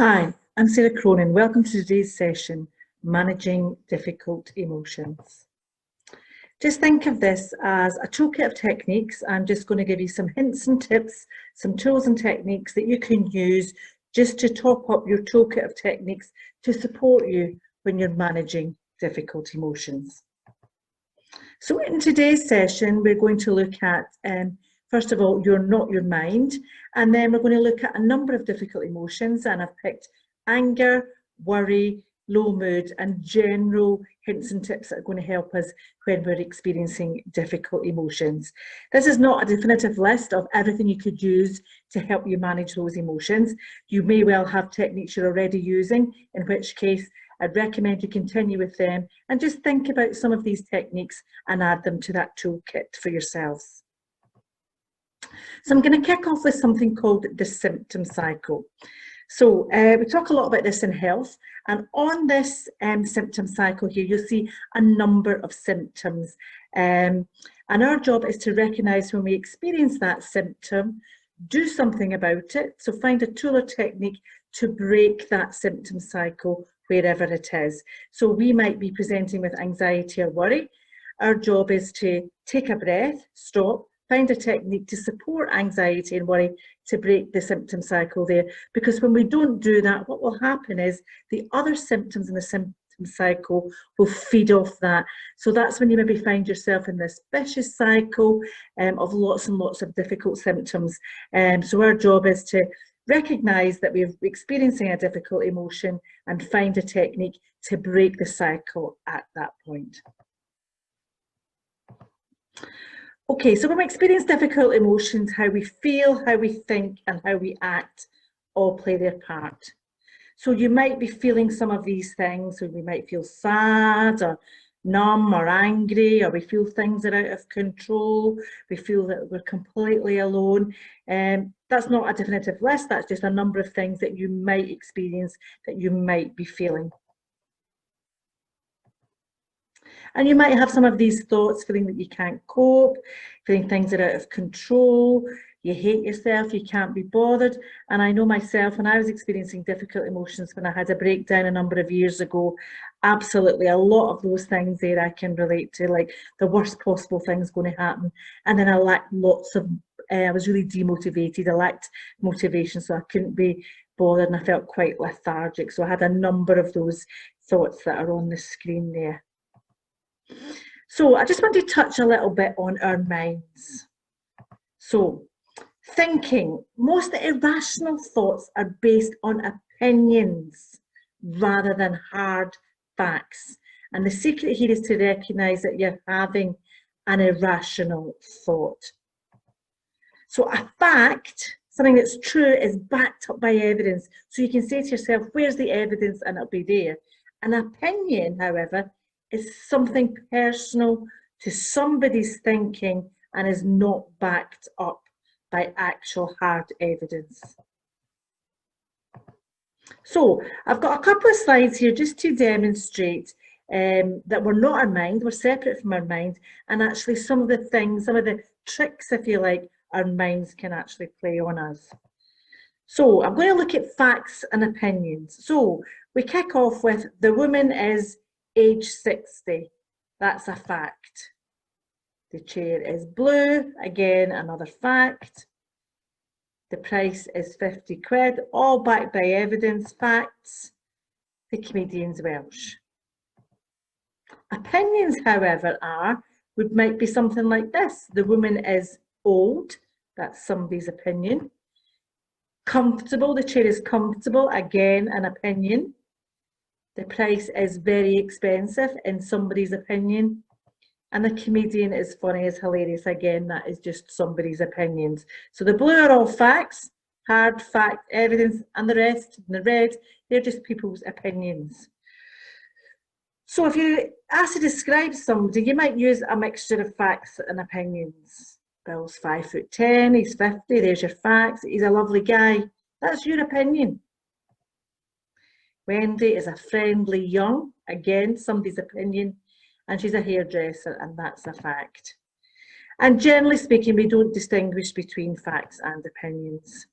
Hi, I'm Sarah Cronin. Welcome to today's session, Managing Difficult Emotions. Just think of this as a toolkit of techniques. I'm just going to give you some hints and tips, some tools and techniques that you can use just to top up your toolkit of techniques to support you when you're managing difficult emotions. So in today's session, we're going to look at first of all, you're not your mind, and then we're going to look at a number of difficult emotions, and I've picked anger, worry, low mood, and general hints and tips that are going to help us when we're experiencing difficult emotions. This is not a definitive list of everything you could use to help you manage those emotions. You may well have techniques you're already using, in which case I'd recommend you continue with them and just think about some of these techniques and add them to that toolkit for yourselves. So I'm going to kick off with something called the symptom cycle. So we talk a lot about this in health, and on this symptom cycle here, you'll see a number of symptoms. And our job is to recognise when we experience that symptom, do something about it. So find a tool or technique to break that symptom cycle wherever it is. So we might be presenting with anxiety or worry. Our job is to take a breath, stop, find a technique to support anxiety and worry to break the symptom cycle there. Because when we don't do that, what will happen is the other symptoms in the symptom cycle will feed off that. So that's when you maybe find yourself in this vicious cycle of lots and lots of difficult symptoms. So our job is to recognise that we're experiencing a difficult emotion and find a technique to break the cycle at that point. Okay, so when we experience difficult emotions, how we feel, how we think, and how we act all play their part. So you might be feeling some of these things, so we might feel sad or numb or angry, or we feel things are out of control, we feel that we're completely alone. That's not a definitive list, that's just a number of things that you might experience, that you might be feeling. And you might have some of these thoughts, feeling that you can't cope, feeling things are out of control, you hate yourself, you can't be bothered. And I know myself, when I was experiencing difficult emotions, when I had a breakdown a number of years ago, absolutely a lot of those things there I can relate to, like the worst possible things going to happen. And then I lacked lots of, I was really demotivated, I lacked motivation, so I couldn't be bothered, and I felt quite lethargic. So I had a number of those thoughts that are on the screen there. So I just want to touch a little bit on our minds. So thinking, most irrational thoughts are based on opinions rather than hard facts. And the secret here is to recognise that you're having an irrational thought. So a fact, something that's true, is backed up by evidence. So you can say to yourself, where's the evidence? And it'll be there. An opinion, however, is something personal to somebody's thinking and is not backed up by actual hard evidence. So I've got a couple of slides here just to demonstrate that we're not our mind, we're separate from our mind, and actually some of the things, some of the tricks, if you like, our minds can actually play on us. So I'm going to look at facts and opinions. So we kick off with the woman is age 60, that's a fact. The chair is blue, again another fact. The price is 50 quid, all backed by evidence, facts. The comedian's Welsh. Opinions, however, might be something like this. The woman is old, that's somebody's opinion. Comfortable, the chair is comfortable, again an opinion. The price is very expensive, in somebody's opinion. And the comedian is funny, is hilarious, again, that is just somebody's opinions. So the blue are all facts, hard fact, evidence, and the rest, in the red, they're just people's opinions. So if you ask to describe somebody, you might use a mixture of facts and opinions. Bill's 5'10", he's 50, there's your facts, he's a lovely guy. That's your opinion. Wendy is a friendly young, again, somebody's opinion, and she's a hairdresser, and that's a fact. And generally speaking, we don't distinguish between facts and opinions.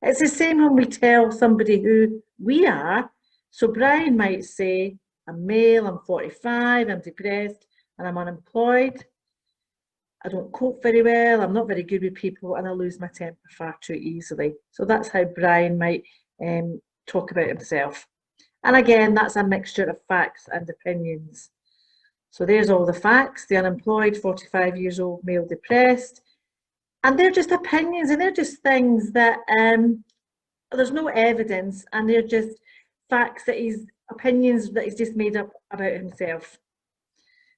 It's the same when we tell somebody who we are. So Brian might say, I'm male, I'm 45, I'm depressed, and I'm unemployed. I don't cope very well, I'm not very good with people, and I lose my temper far too easily. So that's how Brian might talk about himself. And again, that's a mixture of facts and opinions. So there's all the facts: the unemployed, 45 years old, male, depressed. And they're just opinions, and they're just things that there's no evidence, and they're just facts that opinions that he's just made up about himself.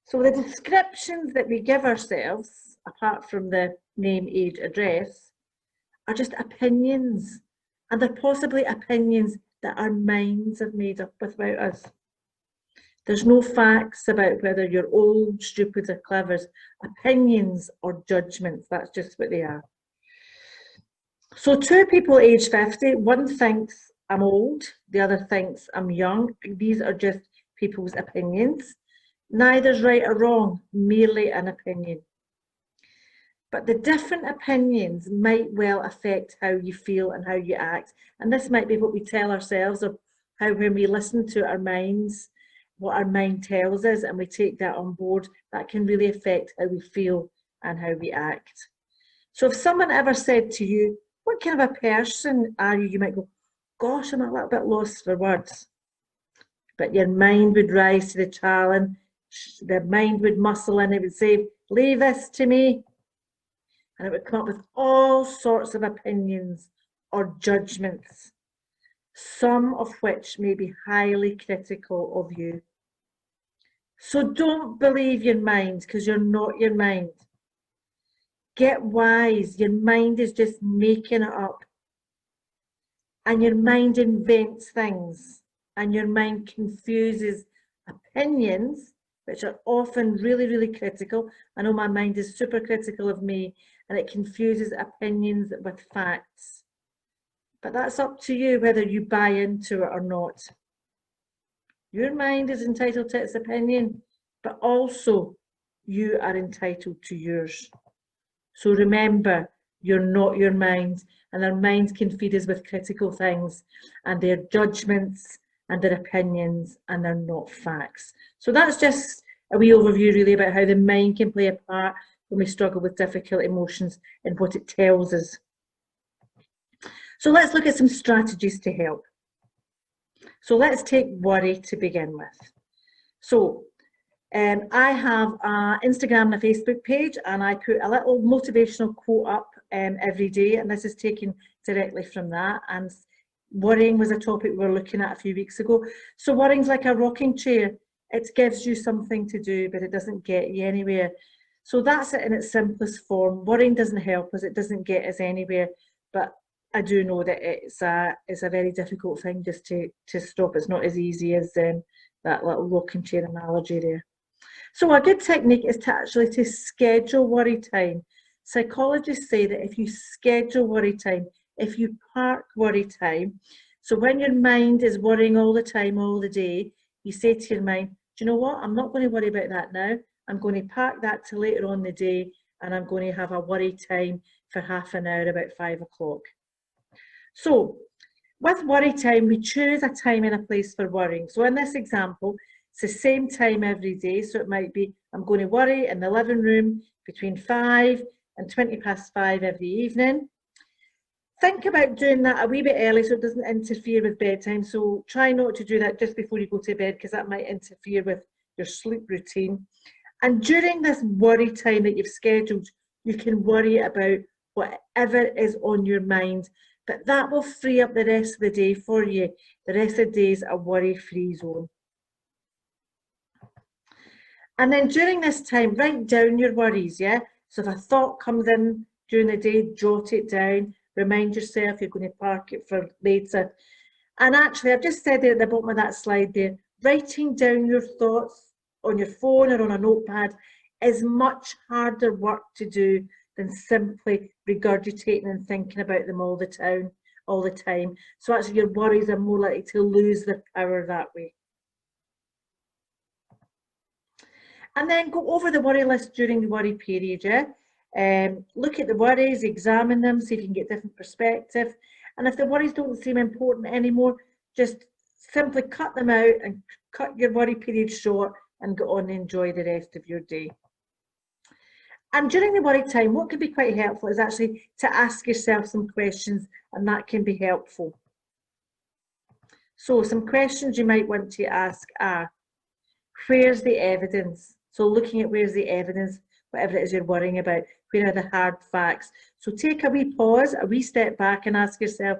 So the descriptions that we give ourselves, apart from the name, age, address, are just opinions, and they're possibly opinions that our minds have made up about us. There's no facts about whether you're old, stupid, or clever. Opinions or judgments, that's just what they are. So two people aged 50, one thinks I'm old, the other thinks I'm young. These are just people's opinions. Neither's right or wrong, merely an opinion. But the different opinions might well affect how you feel and how you act. And this might be what we tell ourselves, or how when we listen to our minds, what our mind tells us, and we take that on board, that can really affect how we feel and how we act. So if someone ever said to you, what kind of a person are you? You might go, gosh, I'm a little bit lost for words. But your mind would rise to the challenge, the mind would muscle in, it would say, leave this to me. And it would come up with all sorts of opinions or judgments, some of which may be highly critical of you. So don't believe your mind, because you're not your mind. Get wise. Your mind is just making it up. And your mind invents things. And your mind confuses opinions, which are often really, really critical. I know my mind is super critical of me, and it confuses opinions with facts. But that's up to you whether you buy into it or not. Your mind is entitled to its opinion, but also you are entitled to yours. So remember, you're not your mind, and our minds can feed us with critical things, and their judgments and their opinions, and they're not facts. So that's just a wee overview really about how the mind can play a part when we struggle with difficult emotions and what it tells us. So let's look at some strategies to help. So let's take worry to begin with. So I have an Instagram and a Facebook page, and I put a little motivational quote up every day, and this is taken directly from that. And worrying was a topic we were looking at a few weeks ago. So worrying's like a rocking chair. It gives you something to do, but it doesn't get you anywhere. So that's it in its simplest form. Worrying doesn't help us, it doesn't get us anywhere, but I do know that it's a very difficult thing just to stop. It's not as easy as that little rocking chair analogy there. So a good technique is to schedule worry time. Psychologists say that if you schedule worry time, if you park worry time, so when your mind is worrying all the time, all the day, you say to your mind, do you know what? I'm not going to worry about that now. I'm going to park that till later on in the day, and I'm going to have a worry time for half an hour about 5 o'clock. So with worry time, we choose a time and a place for worrying. So in this example, it's the same time every day. So it might be, I'm going to worry in the living room between 5 and 20 past 5 every evening. Think about doing that a wee bit early so it doesn't interfere with bedtime. So try not to do that just before you go to bed, because that might interfere with your sleep routine. And during this worry time that you've scheduled, you can worry about whatever is on your mind, but that will free up the rest of the day for you. The rest of the day is a worry-free zone. And then during this time, write down your worries, yeah? So if a thought comes in during the day, jot it down, remind yourself you're going to park it for later. And actually, I've just said there at the bottom of that slide there, writing down your thoughts on your phone or on a notepad is much harder work to do than simply regurgitating and thinking about them all the time. So actually your worries are more likely to lose their power that way. And then go over the worry list during the worry period, yeah? Look at the worries, examine them, see if you can get different perspective. And if the worries don't seem important anymore, just simply cut them out and cut your worry period short and go on and enjoy the rest of your day. And during the worry time, what can be quite helpful is actually to ask yourself some questions, and that can be helpful. So some questions you might want to ask are, where's the evidence? So looking at where's the evidence, whatever it is you're worrying about, where are the hard facts? So take a wee pause, a wee step back and ask yourself,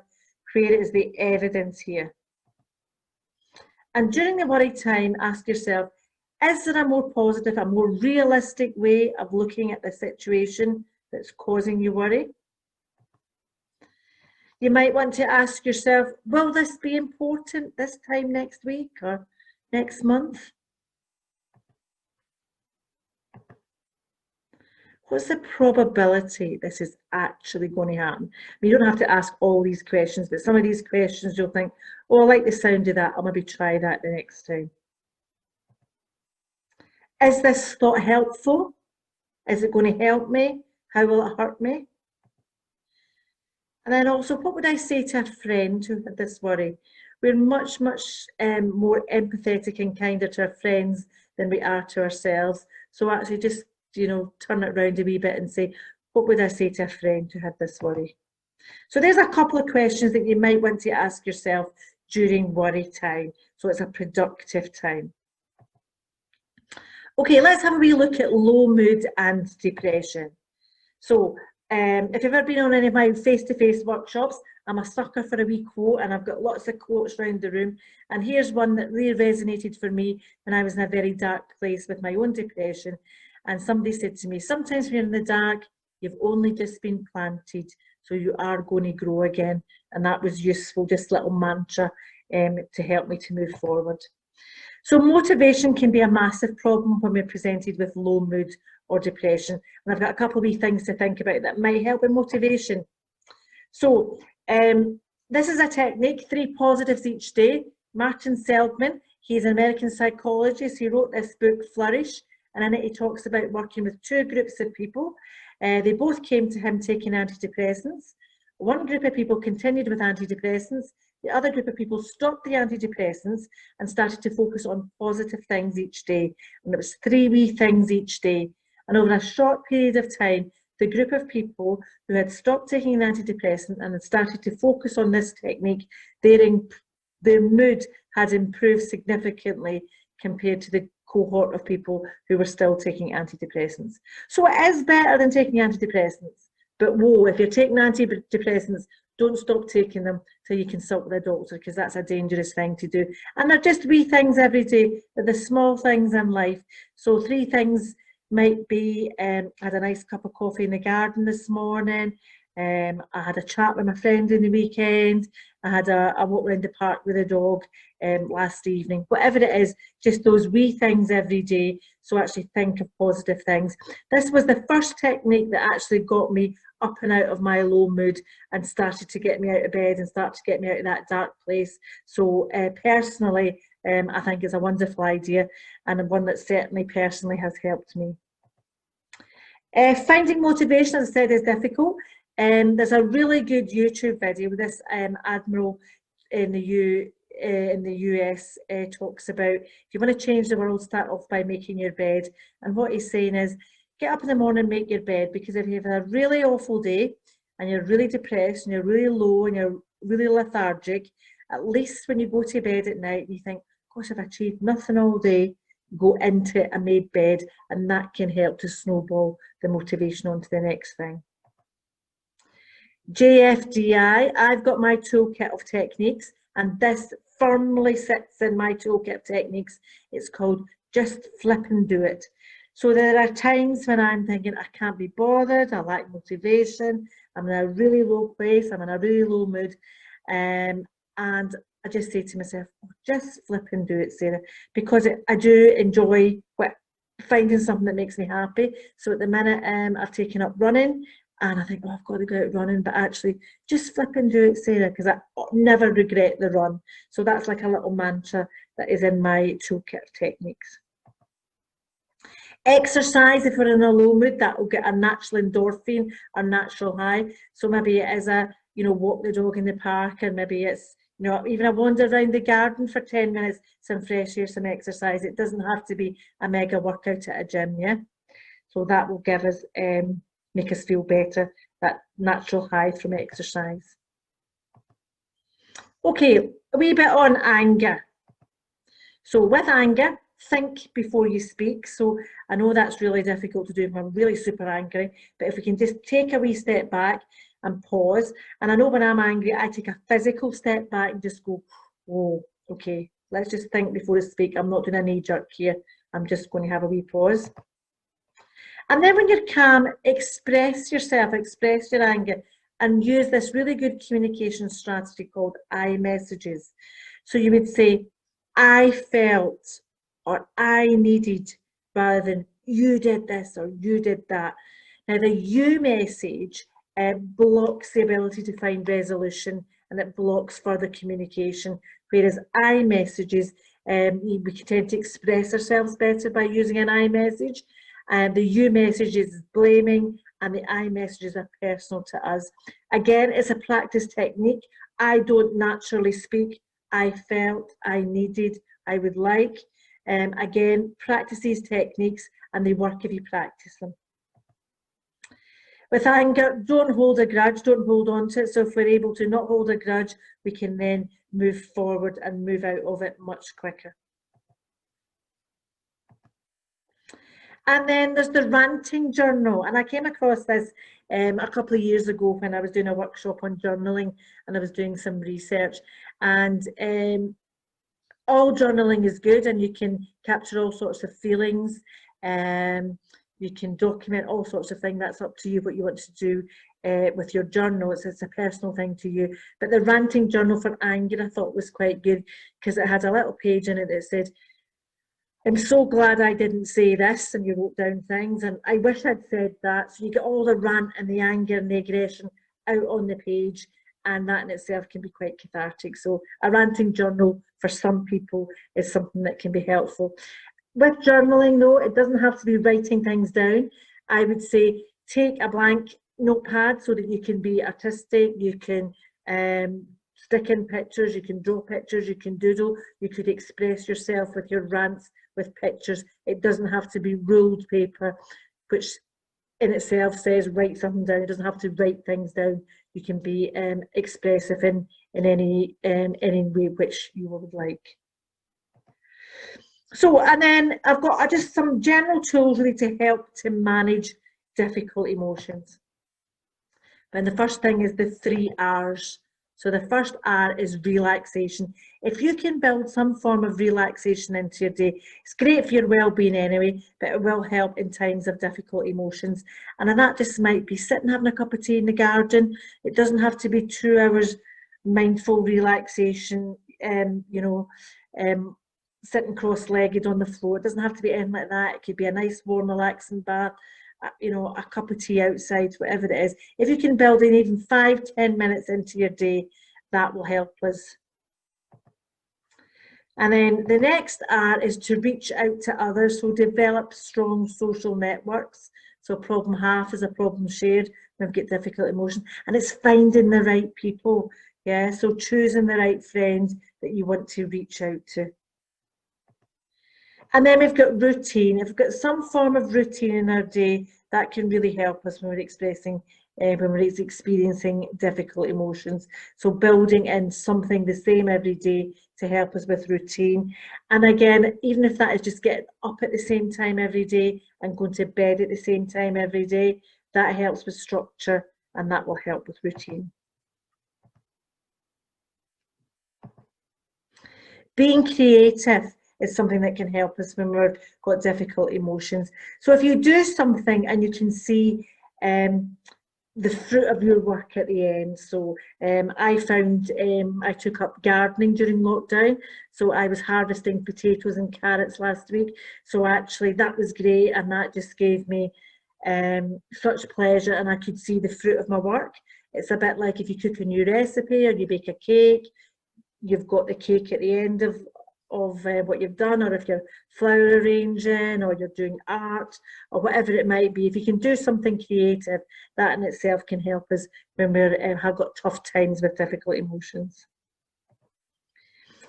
where is the evidence here? And during the worry time, ask yourself, is there a more positive, a more realistic way of looking at the situation that's causing you worry? You might want to ask yourself, will this be important this time next week or next month? What's the probability this is actually going to happen? You don't have to ask all these questions, but some of these questions you'll think, oh, I like the sound of that, I'll maybe try that the next time. Is this thought helpful? Is it going to help me? How will it hurt me? And then also, what would I say to a friend who had this worry? We're much more empathetic and kinder to our friends than we are to ourselves. So actually just, turn it around a wee bit and say, what would I say to a friend who had this worry? So there's a couple of questions that you might want to ask yourself during worry time. So it's a productive time. Okay, let's have a wee look at low mood and depression. So if you've ever been on any of my face-to-face workshops, I'm a sucker for a wee quote, and I've got lots of quotes around the room. And here's one that really resonated for me when I was in a very dark place with my own depression. And somebody said to me, sometimes when you're in the dark, you've only just been planted, so you are going to grow again. And that was useful, just a little mantra to help me to move forward. So motivation can be a massive problem when we're presented with low mood or depression. And I've got a couple of wee things to think about that might help with motivation. So this is a technique, 3 positives each day. Martin Seligman, he's an American psychologist. He wrote this book, Flourish, and in it he talks about working with 2 groups of people. They both came to him taking antidepressants. One group of people continued with antidepressants. The other group of people stopped the antidepressants and started to focus on positive things each day. And it was 3 wee things each day. And over a short period of time, the group of people who had stopped taking an antidepressant and had started to focus on this technique, their mood had improved significantly compared to the cohort of people who were still taking antidepressants. So it is better than taking antidepressants. But whoa, if you're taking antidepressants, don't stop taking them till you consult with a doctor, because that's a dangerous thing to do. And they're just wee things every day, but the small things in life. So 3 things might be, I had a nice cup of coffee in the garden this morning. I had a chat with my friend in the weekend. I had a walk around the park with a dog last evening. Whatever it is, just those wee things every day. So actually think of positive things. This was the first technique that actually got me up and out of my low mood and started to get me out of bed and start to get me out of that dark place. So personally, I think it's a wonderful idea, and one that certainly personally has helped me. Finding motivation, as I said, is difficult. There's a really good YouTube video with this admiral in the US talks about, if you want to change the world, start off by making your bed. And what he's saying is, get up in the morning and make your bed, because if you have a really awful day and you're really depressed and you're really low and you're really lethargic, at least when you go to bed at night and you think, gosh, I've achieved nothing all day, go into a made bed, and that can help to snowball the motivation onto the next thing. JFDI, I've got my toolkit of techniques, and this firmly sits in my toolkit of techniques. It's called Just Flip and Do It. So there are times when I'm thinking, I can't be bothered, I lack motivation, I'm in a really low place, I'm in a really low mood, and I just say to myself, oh, just flip and do it, Sarah, because I do enjoy finding something that makes me happy. So at the minute, I've taken up running, and I think, oh, I've got to go out running, but actually just flip and do it, Sarah, because I never regret the run. So that's like a little mantra that is in my toolkit of techniques. Exercise, if we're in a low mood, that will get a natural endorphin or natural high. So maybe it is a you know, walk the dog in the park, and maybe it's, you know, even a wander around the garden for 10 minutes, some fresh air, some exercise. It doesn't have to be a mega workout at a gym, yeah? So that will give us, make us feel better, that natural high from exercise. Okay, a wee bit on anger. So with anger, think before you speak. So I know that's really difficult to do if I'm really super angry, but if we can just take a wee step back and pause. And I know when I'm angry, I take a physical step back and just go, whoa, okay, let's just think before I speak. I'm not doing a knee jerk here. I'm just going to have a wee pause. And then when you're calm, express yourself, express your anger, and use this really good communication strategy called I messages. So you would say, I felt, or I needed, rather than you did this or you did that. Now the you message blocks the ability to find resolution, and it blocks further communication, whereas I messages, we tend to express ourselves better by using an I message. And the you message is blaming, and the I messages are personal to us. Again, it's a practice technique. I don't naturally speak. I felt, I needed, I would like. Again, practice these techniques, and they work if you practice them. With anger, don't hold a grudge, don't hold on to it. So if we're able to not hold a grudge, we can then move forward and move out of it much quicker. And then there's the ranting journal. And I came across this a couple of years ago when I was doing a workshop on journaling, and I was doing some research. And all journaling is good, and you can capture all sorts of feelings. You can document all sorts of things. That's up to you what you want to do with your journal. It's a personal thing to you. But the ranting journal for anger I thought was quite good, because it had a little page in it that said, I'm so glad I didn't say this, and you wrote down things, and I wish I'd said that. So you get all the rant and the anger and the aggression out on the page, and that in itself can be quite cathartic. So a ranting journal for some people is something that can be helpful. With journaling though, it doesn't have to be writing things down. I would say take a blank notepad so that you can be artistic, you can stick in pictures, you can draw pictures, you can doodle, you could express yourself with your rants with pictures. It doesn't have to be ruled paper, which in itself says write something down. It doesn't have to write things down. You can be expressive in any way which you would like. So, and then I've got just some general tools really to help to manage difficult emotions. And the first thing is the 3 R's. So the first R is relaxation. If you can build some form of relaxation into your day, it's great for your well-being anyway, but it will help in times of difficult emotions. And that just might be sitting having a cup of tea in the garden. It doesn't have to be 2 hours mindful relaxation, sitting cross-legged on the floor. It doesn't have to be anything like that. It could be a nice warm relaxing bath, a cup of tea outside, whatever it is. If you can build in even 5-10 minutes into your day, that will help us. And then the next R is to reach out to others, so develop strong social networks. So problem half is a problem shared when we get difficult emotions, and it's finding the right people. Yeah, so choosing the right friends that you want to reach out to. And then we've got routine. If we've got some form of routine in our day, that can really help us when we're experiencing difficult emotions. So building in something the same every day to help us with routine. And again, even if that is just getting up at the same time every day and going to bed at the same time every day, that helps with structure, and that will help with routine. Being creative is something that can help us when we've got difficult emotions. So if you do something and you can see the fruit of your work at the end. So I found I took up gardening during lockdown. So I was harvesting potatoes and carrots last week. So actually that was great, and that just gave me such pleasure, and I could see the fruit of my work. It's a bit like if you cook a new recipe or you bake a cake, you've got the cake at the end of what you've done, or if you're flower arranging or you're doing art or whatever it might be, if you can do something creative, that in itself can help us when we have got tough times with difficult emotions.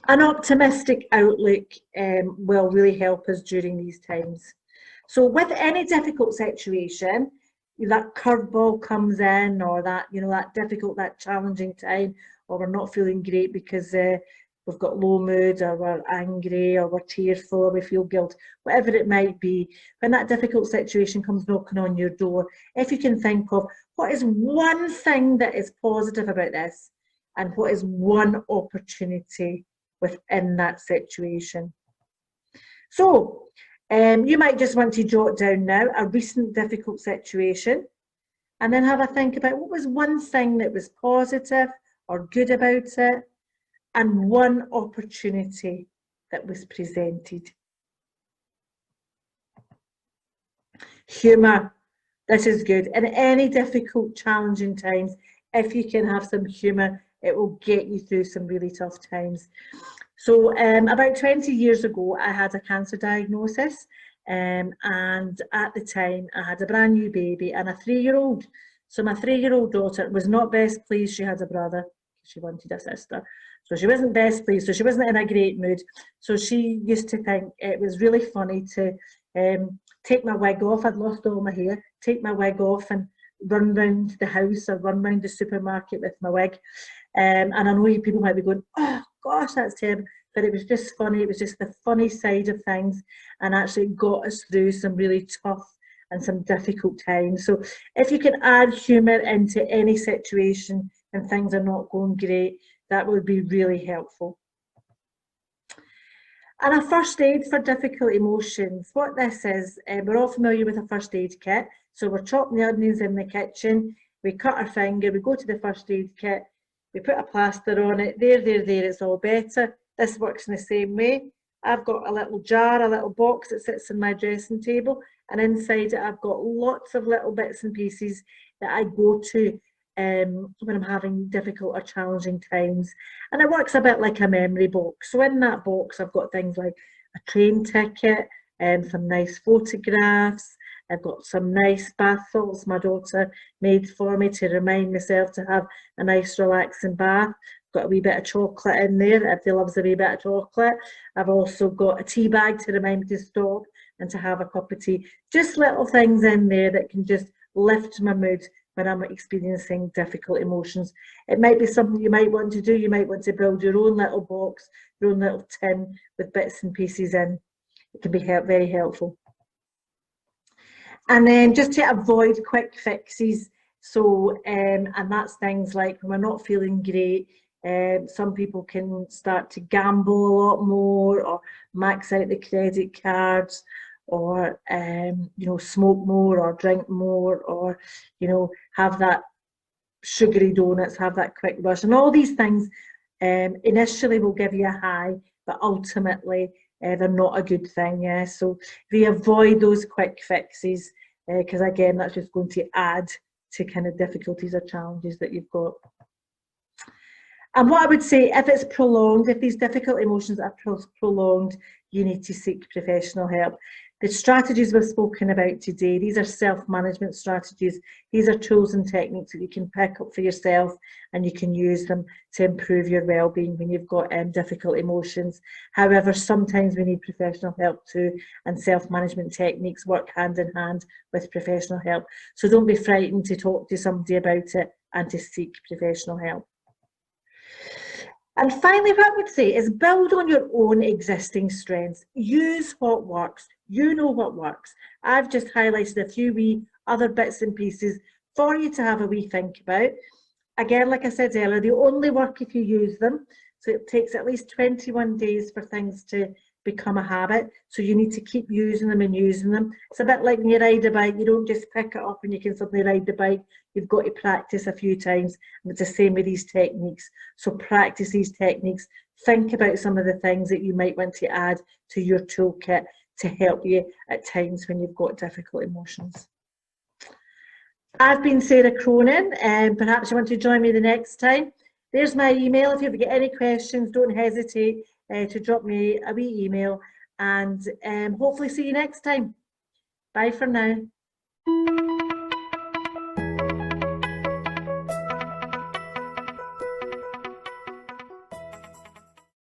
An optimistic outlook will really help us during these times. So with any difficult situation, that curveball comes in, or that, you know, that difficult, that challenging time, or we're not feeling great because we've got low mood, or we're angry, or we're tearful, or we feel guilt, whatever it might be, when that difficult situation comes knocking on your door, if you can think of what is one thing that is positive about this, and what is one opportunity within that situation. So you might just want to jot down now a recent difficult situation, and then have a think about what was one thing that was positive or good about it, and one opportunity that was presented. Humour, this is good. In any difficult, challenging times, if you can have some humour, it will get you through some really tough times. So about 20 years ago, I had a cancer diagnosis, and at the time I had a brand new baby and a 3-year-old. So my 3-year-old daughter was not best pleased she had a brother. She wanted a sister. So she wasn't best pleased, so she wasn't in a great mood. So she used to think it was really funny to take my wig off. I'd lost all my hair, take my wig off and run round the house or run round the supermarket with my wig. And I know people might be going, oh gosh, that's terrible. But it was just funny. It was just the funny side of things, and actually got us through some really tough and some difficult times. So if you can add humour into any situation and things are not going great, that would be really helpful. And a first aid for difficult emotions. What this is, we're all familiar with a first aid kit. So we're chopping the onions in the kitchen, we cut our finger, we go to the first aid kit, we put a plaster on it, there, it's all better. This works in the same way. I've got a little jar, a little box that sits on my dressing table, and inside it I've got lots of little bits and pieces that I go to when I'm having difficult or challenging times. And it works a bit like a memory box. So in that box I've got things like a train ticket, some nice photographs, I've got some nice bath salts my daughter made for me to remind myself to have a nice relaxing bath. Got a wee bit of chocolate in there, Everybody loves a wee bit of chocolate. I've also got a tea bag to remind me to stop and to have a cup of tea. Just little things in there that can just lift my mood when I'm experiencing difficult emotions. It might be something you might want to do. You might want to build your own little box, your own little tin with bits and pieces in. It can be very helpful. And then just to avoid quick fixes, so and that's things like when we're not feeling great, some people can start to gamble a lot more, or max out the credit cards, or you know, smoke more or drink more, or you know, have that sugary donuts, have that quick rush, and all these things initially will give you a high, but ultimately they're not a good thing. Yeah, so we avoid those quick fixes, because again, that's just going to add to kind of difficulties or challenges that you've got. And what I would say, if it's prolonged, if these difficult emotions are prolonged, you need to seek professional help. The strategies we've spoken about today, these are self-management strategies. These are tools and techniques that you can pick up for yourself, and you can use them to improve your well-being when you've got difficult emotions. However, sometimes we need professional help too, and self-management techniques work hand in hand with professional help. So don't be frightened to talk to somebody about it and to seek professional help. And finally, what I would say is build on your own existing strengths. Use what works. You know what works. I've just highlighted a few wee other bits and pieces for you to have a wee think about. Again, like I said earlier, they only work if you use them. So it takes at least 21 days for things to become a habit. So you need to keep using them and using them. It's a bit like when you ride a bike. You don't just pick it up and you can suddenly ride the bike. You've got to practice a few times. And it's the same with these techniques. So practice these techniques. Think about some of the things that you might want to add to your toolkit to help you at times when you've got difficult emotions. I've been Sarah Cronin, and perhaps you want to join me the next time. There's my email. If you've got any questions, don't hesitate to drop me a wee email, and hopefully see you next time. Bye for now.